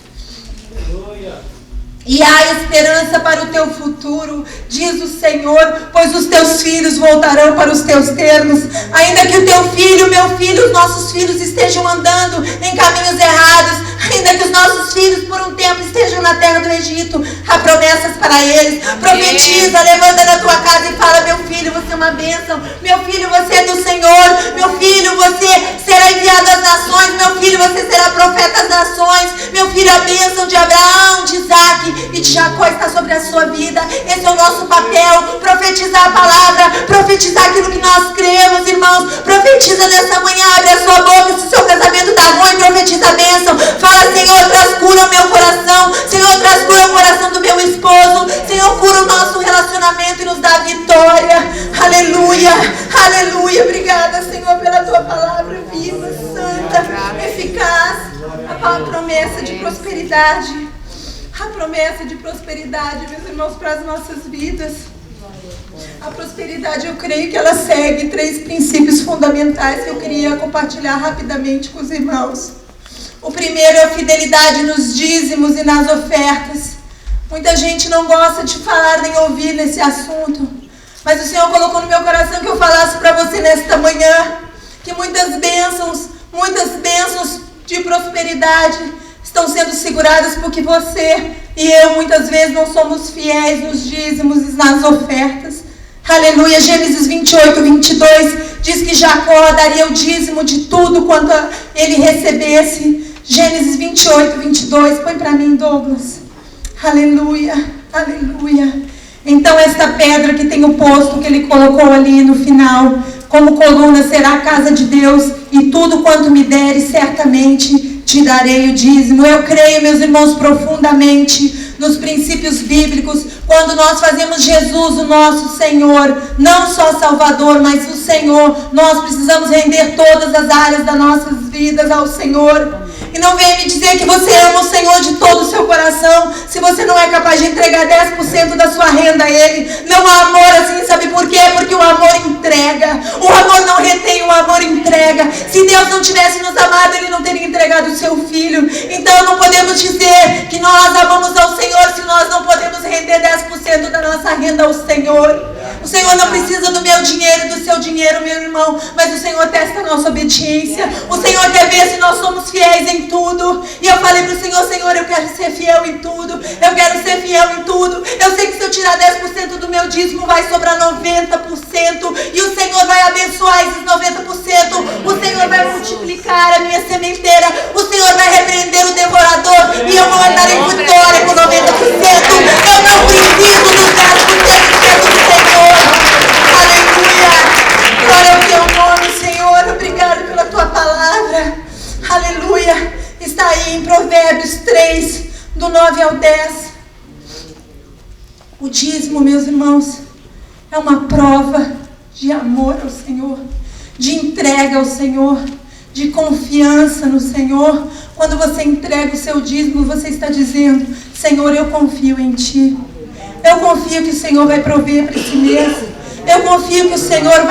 E há esperança para o teu futuro, diz o Senhor, pois os teus filhos voltarão para os teus termos. Ainda que o teu filho, meu filho, os nossos filhos estejam andando em caminhos errados, ainda que os nossos filhos por um tempo estejam na terra do Egito, há promessas para eles. Amém. Profetiza, levanta na tua casa e fala: meu filho, você é uma bênção. Meu filho, você é do Senhor. Meu filho, você será enviado às nações. Meu filho, você será profeta às nações. Meu filho, a bênção de Abraão, de Isaac e de Jacó está sobre a sua vida. Esse é o nosso papel: profetizar a palavra, profetizar aquilo que nós cremos, irmãos. Profetiza nessa manhã, abre a sua boca. Se o seu casamento está ruim, profetiza a bênção. Fala: Senhor, traz cura ao meu coração. Senhor, traz cura ao coração do meu esposo. Senhor, cura o nosso relacionamento e nos dá vitória. Aleluia, aleluia. Obrigada, Senhor, pela tua palavra viva, santa, eficaz. A promessa de prosperidade. a promessa de prosperidade, meus irmãos, para as nossas vidas. A prosperidade, eu creio que ela segue 3 princípios fundamentais que eu queria compartilhar rapidamente com os irmãos. O primeiro é a fidelidade nos dízimos e nas ofertas. Muita gente não gosta de falar nem ouvir nesse assunto, mas o Senhor colocou no meu coração que eu falasse para você nesta manhã que muitas bênçãos de prosperidade estão sendo seguradas porque você e eu muitas vezes não somos fiéis nos dízimos e nas ofertas. Aleluia. Gênesis 28, 22 diz que Jacó daria o dízimo de tudo quanto ele recebesse. Gênesis 28, 22, põe para mim, Douglas. Aleluia, aleluia. Então esta pedra que tem o posto que ele colocou ali no final, como coluna será a casa de Deus, e tudo quanto me deres, certamente te darei o dízimo. Eu creio, meus irmãos, profundamente nos princípios bíblicos, quando nós fazemos Jesus o nosso Senhor, não só Salvador, mas o Senhor, nós precisamos render todas as áreas das nossas vidas ao Senhor. E não venha me dizer que você ama o Senhor de todo o seu coração, se você não é capaz de entregar 10% da sua renda a Ele. Não há amor assim, sabe por quê? Porque o amor entrega. O amor não retém, o amor entrega. Se Deus não tivesse nos amado, Ele não teria entregado o seu Filho. Então não podemos dizer que nós amamos ao Senhor se nós não podemos render 10% da nossa renda ao Senhor. O Senhor não precisa do meu dinheiro, do seu dinheiro, meu irmão, mas o Senhor testa a nossa obediência. O Senhor quer ver se nós somos fiéis em tudo. E eu falei para o Senhor: Senhor, eu quero ser fiel em tudo. Eu quero ser fiel em tudo. Eu sei que se eu tirar 10% do meu dízimo, vai sobrar 90%. E o Senhor vai abençoar esses 90%. O Senhor vai multiplicar a minha sementeira. O Senhor vai repreender o devorador. E eu vou andar em vitória com 90%. Eu não preciso dos 10% do Senhor. Aleluia. Glória ao teu nome, Senhor. Obrigado pela tua palavra. Aleluia. Está aí em Provérbios 3, do 9 ao 10. O dízimo, meus irmãos, é uma prova de amor ao Senhor, de entrega ao Senhor, de confiança no Senhor. Quando você entrega o seu dízimo, você está dizendo: Senhor, eu confio em Ti. Eu confio que o Senhor vai prover para esse mês. Eu confio que o Senhor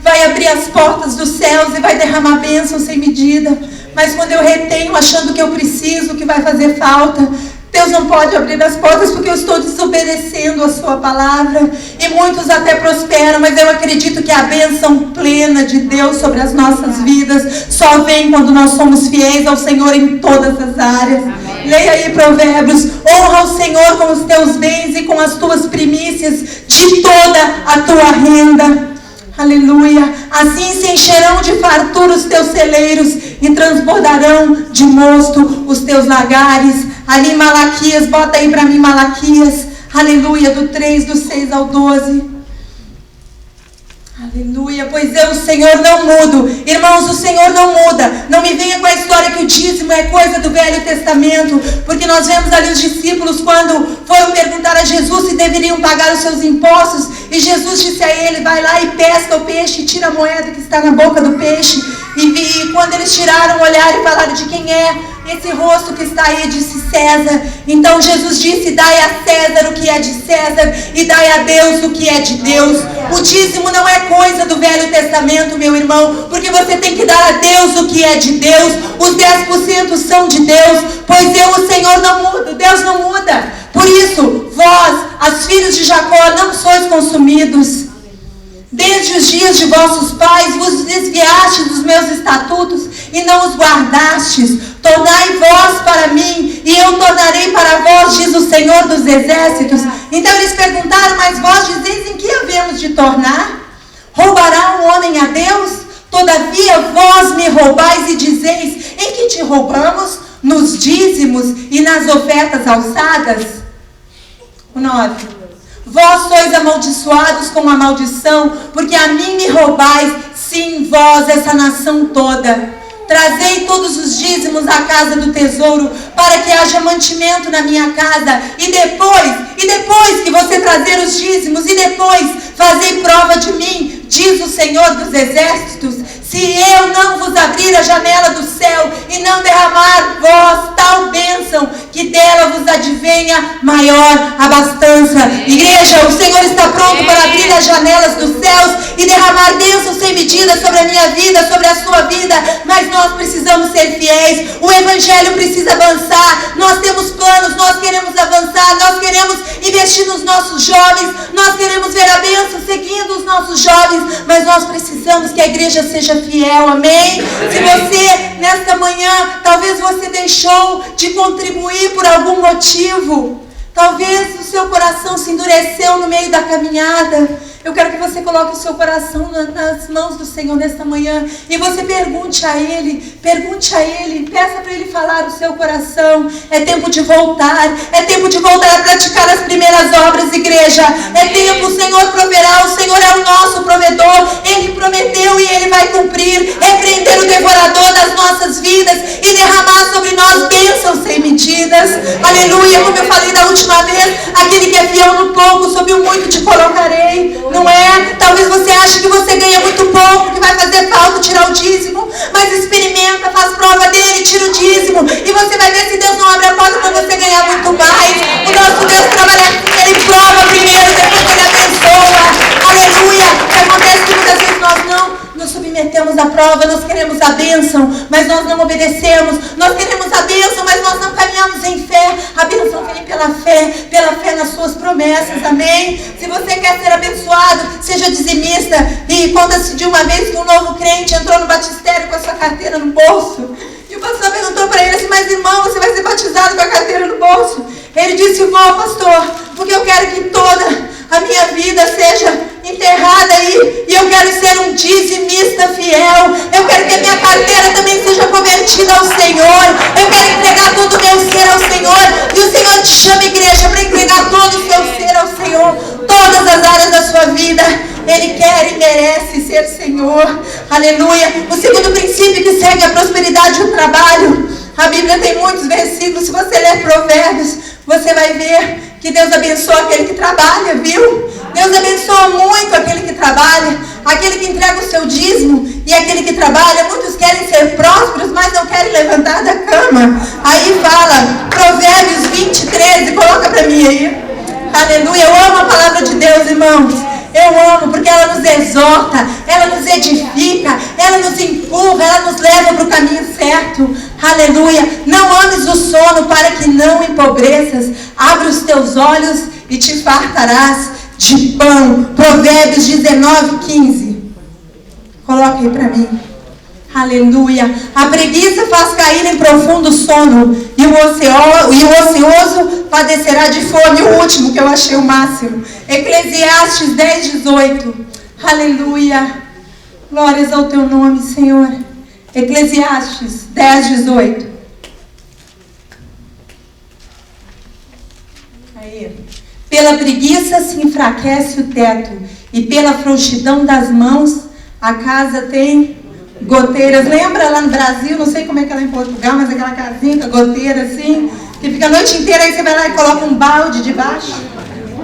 vai abrir as portas dos céus e vai derramar bênção sem medida. Mas quando eu retenho achando que eu preciso, que vai fazer falta, Deus não pode abrir as portas porque eu estou desobedecendo a sua palavra. E muitos até prosperam, mas eu acredito que a bênção plena de Deus sobre as nossas vidas só vem quando nós somos fiéis ao Senhor em todas as áreas. Amém. Leia aí Provérbios: honra o Senhor com os teus bens e com as tuas primícias de toda a tua renda. Aleluia. Assim se encherão de fartura os teus celeiros e transbordarão de mosto os teus lagares. Ali em Malaquias, bota aí para mim Malaquias, aleluia, do 3, do 6 ao 12. Aleluia, pois eu, o Senhor, não mudo. Irmãos, o Senhor não muda. Não me venha com a história que o dízimo é coisa do Velho Testamento, porque nós vemos ali os discípulos quando foram perguntar a Jesus se deveriam pagar os seus impostos, e Jesus disse a ele: vai lá e pesca o peixe, tira a moeda que está na boca do peixe. E quando eles tiraram, olharam e falaram: de quem é esse rosto que está aí? Disse: César. Então Jesus disse: dai a César o que é de César e dai a Deus o que é de Deus. O dízimo não é coisa do Velho Testamento, meu irmão, porque você tem que dar a Deus o que é de Deus. Os 10% são de Deus, pois eu, o Senhor, não mudo. Deus não muda. Por isso, vós, as filhos de Jacó, não sois consumidos. Desde os dias de vossos pais vos desviastes dos meus estatutos e não os guardastes. Tornai vós para mim e eu tornarei para vós, diz o Senhor dos Exércitos. Então eles perguntaram: mas vós dizeis em que havemos de tornar? Roubará um homem a Deus? Todavia vós me roubais e dizeis: em que te roubamos? Nos dízimos e nas ofertas alçadas? O 9. Vós sois amaldiçoados com a maldição, porque a mim me roubais, sim, vós, essa nação toda. Trazei todos os dízimos à casa do tesouro, para que haja mantimento na minha casa. E depois que você trazer os dízimos, e depois fazei prova de mim, diz o Senhor dos Exércitos, se eu não vos abrir a janela do céu céu e não derramar vós tal bênção, que dela vos advenha maior abastança. Igreja, o Senhor está pronto para abrir as janelas dos céus e derramar bênçãos sem medida sobre a minha vida, sobre a sua vida, mas nós precisamos ser fiéis. O Evangelho precisa avançar. Nós temos planos, nós queremos avançar, nós queremos investir nos nossos jovens, nós queremos ver a bênção seguindo os nossos jovens, mas nós precisamos que a igreja seja fiel, amém? Se você, nesta manhã, talvez você deixou de contribuir por algum motivo, talvez o seu coração se endureceu no meio da caminhada, eu quero que você coloque o seu coração nas mãos do Senhor nesta manhã e você pergunte a Ele, peça para Ele falar o seu coração. É tempo de voltar a praticar as primeiras obras, igreja. É tempo, o Senhor proverá, o Senhor é o nosso provedor, Ele prometeu e Ele vai cumprir. Repreender o devorador das nossas vidas e derramar sobre nós bênçãos sem medidas. Aleluia, como eu falei da última vez, aquele que é fiel no pouco, sobre o muito te colocarei. Não é? Talvez você ache que você ganha muito pouco, que vai fazer falta tirar o dízimo, mas experimenta, faz prova dele, tira o dízimo e você vai ver se Deus não abre a porta para você ganhar muito mais. O nosso Deus trabalha assim, Ele prova primeiro, depois Ele abençoa. Aleluia! O que acontece que muitas vezes nós não nos submetemos à prova, nós queremos a bênção, mas nós não obedecemos. Nós queremos a bênção, mas nós não caminhamos em fé. A bênção vem pela fé nas suas promessas, amém? Se você quer ser abençoado, seja dizimista. E conta-se de uma vez que um novo crente entrou no batistério com a sua carteira no bolso. E o pastor perguntou para ele assim: mas irmão, você vai ser batizado com a carteira no bolso? Ele disse: vou, pastor, porque eu quero que toda a minha vida seja enterrada aí, e eu quero ser um dizimista fiel. Eu quero que a minha carteira também seja convertida ao Senhor. Eu quero entregar todo o meu ser ao Senhor. E o Senhor te chama, igreja, para entregar todo o seu ser ao Senhor, todas as áreas da sua vida. Ele quer e merece ser Senhor. Aleluia. O segundo princípio que segue a prosperidade e o trabalho. A Bíblia tem muitos versículos. Se você ler Provérbios, você vai ver que Deus abençoa aquele que trabalha, viu? Deus abençoa muito aquele que trabalha, aquele que entrega o seu dízimo e aquele que trabalha. Muitos querem ser prósperos, mas não querem levantar da cama. Aí fala, Provérbios 20:13, coloca para mim aí. Aleluia, eu amo a palavra de Deus, irmãos. Eu amo porque ela nos exorta, ela nos edifica, ela nos empurra, ela nos leva para o caminho certo. Aleluia. Não ames o sono para que não empobreças. Abre os teus olhos e te fartarás de pão. Provérbios 19:15. Coloca aí para mim. Aleluia. A preguiça faz cair em profundo sono e o ocioso padecerá de fome. O último que eu achei o máximo, Eclesiastes 10:18. Aleluia. Glórias ao teu nome, Senhor. Eclesiastes 10:18. Aí. Pela preguiça se enfraquece o teto, e pela frouxidão das mãos a casa tem goteiras. Lembra lá no Brasil, não sei como é que é lá em Portugal, mas aquela casinha com a goteira assim, que fica a noite inteira, aí você vai lá e coloca um balde debaixo?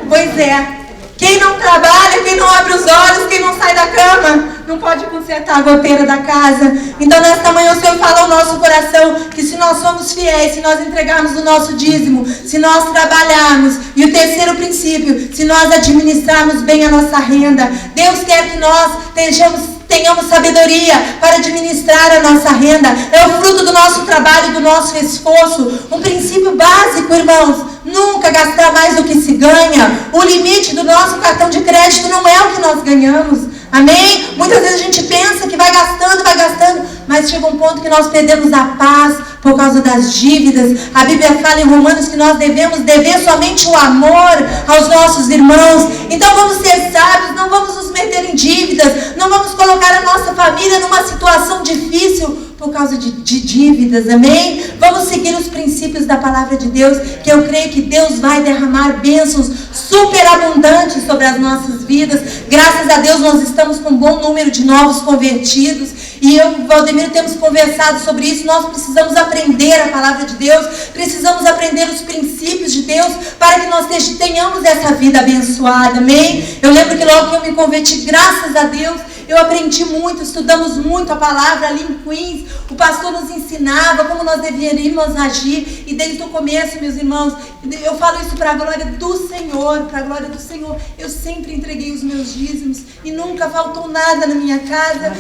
Pois é. Quem não trabalha, quem não abre os olhos, quem não sai da cama, não pode consertar a goteira da casa. Então nesta manhã o Senhor fala ao nosso coração que se nós somos fiéis, se nós entregarmos o nosso dízimo, se nós trabalharmos, e o terceiro princípio, se nós administrarmos bem a nossa renda, Deus quer que nós tenhamos sabedoria para administrar a nossa renda. É o fruto do nosso trabalho, do nosso esforço. Um princípio básico, irmãos: nunca gastar mais do que se ganha. O limite do nosso cartão de crédito não é o que nós ganhamos. Amém? Muitas vezes a gente pensa que vai gastando, mas chega um ponto que nós perdemos a paz por causa das dívidas. A Bíblia fala em Romanos que nós devemos dever somente o amor aos nossos irmãos. Então vamos ser sábios, não vamos nos meter em dívidas, não vamos colocar a nossa família numa situação difícil por causa de dívidas, amém? Vamos seguir os princípios da palavra de Deus, que eu creio que Deus vai derramar bênçãos superabundantes sobre as nossas vidas. Graças a Deus nós estamos com um bom número de novos convertidos, e eu e o Valdemiro temos conversado sobre isso. Nós precisamos aprender a palavra de Deus, precisamos aprender os princípios de Deus, para que nós tenhamos essa vida abençoada, amém? Eu lembro que logo que eu me converti, graças a Deus, Eu aprendi muito, estudamos muito a palavra ali em Queens. O pastor nos ensinava como nós deveríamos agir. E desde o começo, meus irmãos, eu falo isso para a glória do Senhor, para a glória do Senhor. Eu sempre entreguei os meus dízimos e nunca faltou nada na minha casa.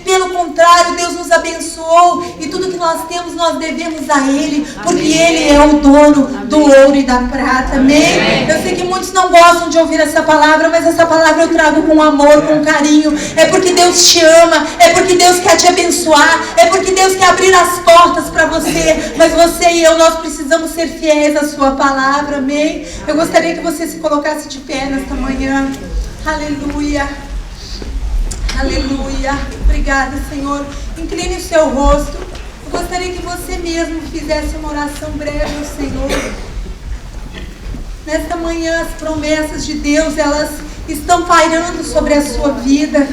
Pelo contrário, Deus nos abençoou e tudo que nós temos nós devemos a Ele, porque Ele é o dono do ouro e da prata. Amém? Eu sei que muitos não gostam de ouvir essa palavra, mas essa palavra eu trago com amor, com carinho. É porque Deus te ama, é porque Deus quer te abençoar, é porque Deus quer abrir as portas para você. Mas você e eu, nós precisamos ser fiéis à sua palavra. Amém? Eu gostaria que você se colocasse de pé nesta manhã. Aleluia. Aleluia. Obrigada, Senhor. Incline o seu rosto. Eu gostaria que você mesmo fizesse uma oração breve ao Senhor. Nesta manhã, as promessas de Deus, elas estão pairando sobre a sua vida.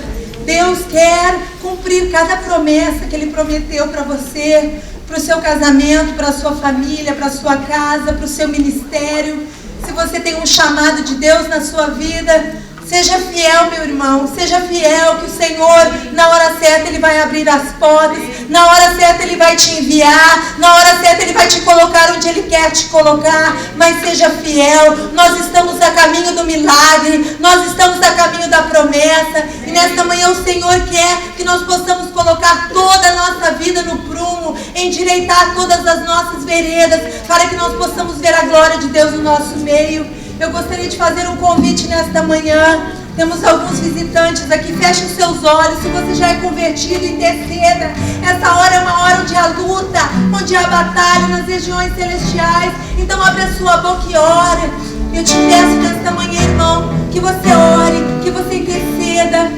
Deus quer cumprir cada promessa que Ele prometeu para você, para o seu casamento, para a sua família, para a sua casa, para o seu ministério. Se você tem um chamado de Deus na sua vida, seja fiel, meu irmão, seja fiel, que o Senhor, na hora certa, Ele vai abrir as portas, na hora certa Ele vai te enviar, na hora certa Ele vai te colocar onde Ele quer te colocar, mas seja fiel. Nós estamos a caminho do milagre, nós estamos a caminho da promessa, e nesta manhã o Senhor quer que nós possamos colocar toda a nossa vida no prumo, endireitar todas as nossas veredas, para que nós possamos ver a glória de Deus no nosso meio. Eu gostaria de fazer um convite nesta manhã. Temos alguns visitantes aqui. Feche os seus olhos. Se você já é convertido, interceda. Essa hora é uma hora onde há luta, onde há batalha nas regiões celestiais. Então abre a sua boca e ore. Eu te peço nesta manhã, irmão, que você ore, que você interceda.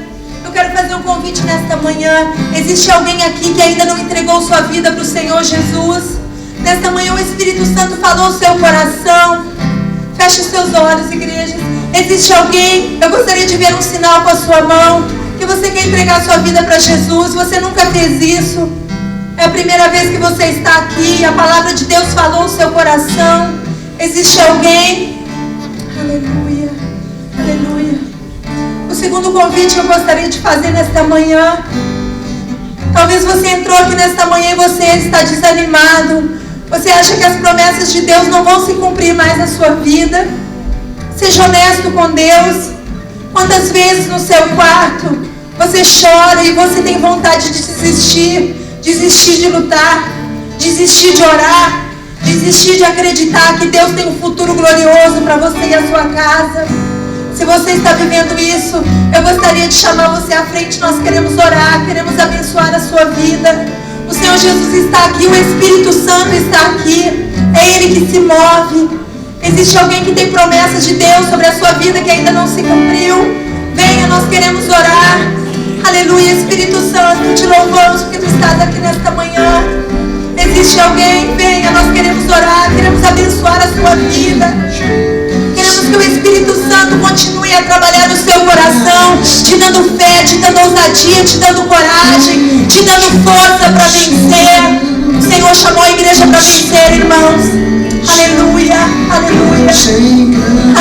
Eu quero fazer um convite nesta manhã. Existe alguém aqui que ainda não entregou sua vida para o Senhor Jesus? Nesta manhã o Espírito Santo falou ao seu coração. Feche os seus olhos, igreja. Existe alguém? Eu gostaria de ver um sinal com a sua mão, que você quer entregar a sua vida para Jesus. Você nunca fez isso. É a primeira vez que você está aqui. A palavra de Deus falou no seu coração. Existe alguém? Aleluia. Aleluia. O segundo convite que eu gostaria de fazer nesta manhã. Talvez você entrou aqui nesta manhã e você está desanimado. Você acha que as promessas de Deus não vão se cumprir mais na sua vida? Seja honesto com Deus. Quantas vezes no seu quarto você chora e você tem vontade de desistir? Desistir de lutar, desistir de orar, desistir de acreditar que Deus tem um futuro glorioso para você e a sua casa. Se você está vivendo isso, eu gostaria de chamar você à frente. Nós queremos orar, queremos abençoar a sua vida. O Senhor Jesus está aqui, o Espírito Santo está aqui. É Ele que se move. Existe alguém que tem promessas de Deus sobre a sua vida que ainda não se cumpriu? Venha, nós queremos orar. Aleluia, Espírito Santo, te louvamos porque tu estás aqui nesta manhã. Existe alguém? Venha, nós queremos orar, queremos abençoar a sua vida. Queremos que o Espírito Santo continue a trabalhar no seu coração, te dando fé, te dando ousadia, te dando coragem, te dando força para vencer. O Senhor chamou a igreja para vencer, irmãos. Aleluia, aleluia, aleluia.